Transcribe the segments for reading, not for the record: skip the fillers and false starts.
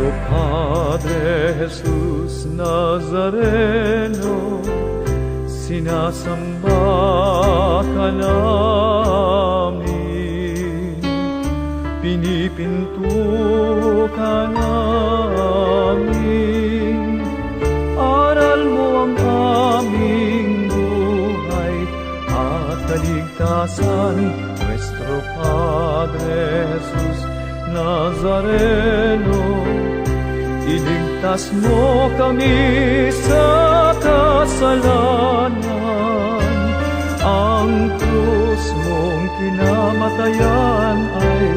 Nuestro Padre Jesus Nazareno, sinasamba ka namin, pinipinto ka namin. Aral mo ang aming buhay at kaligtasan, Nuestro Padre Jesus Nazareno. Iligtas mo kami sa kasalanan. Ang krus mong kinamatayan ay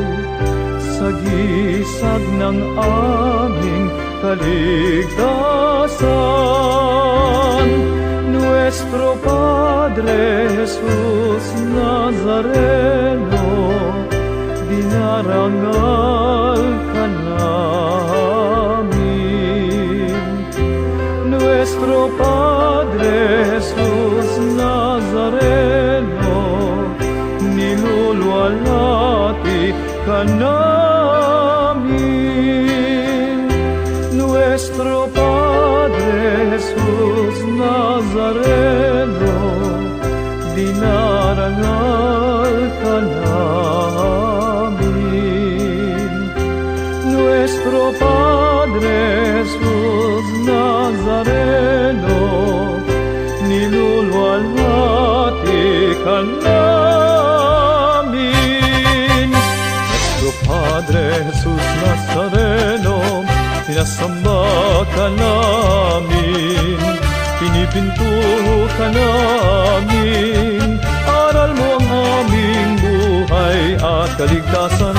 sagisag ng aming kaligtasan. Nuestro Padre Jesus Nazareno, dinarangal ka namin. Nuestro Padre Jesus Nazareno, niluluwalhati ka namin. Nuestro Padre Jesus Nazareno, dinarangal ka namin. Nuestro Padre Jesus Nazareno, niluluwalhati ka namin. Nuestro Padre Jesus Nazareno, sinasamba ka namin, pinipinto ka namin. Aral mo ang aming buhay at kaligtasan,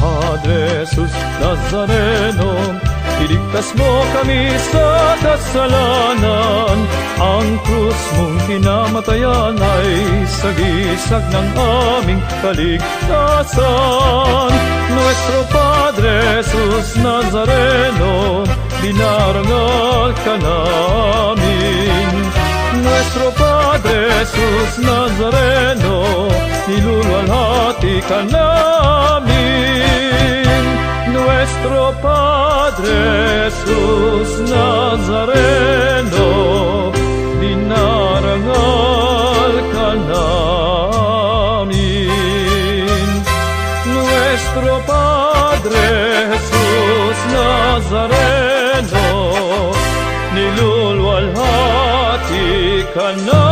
Padre Jesus Nazareno. Iligtas mo kami sa kasalanan. Ang krus mong kinamatayan ay sagisag ng aming kaligtasan. Nuestro Padre Jesus Nazareno, dinarangal ka namin. Nuestro Padre Jesus Nazareno, niluluwalhati ka namin. Nuestro Padre Jesus Nazareno, dinarangal ka namin. Nuestro Padre Jesus Nazareno, niluluwalhati ka namin.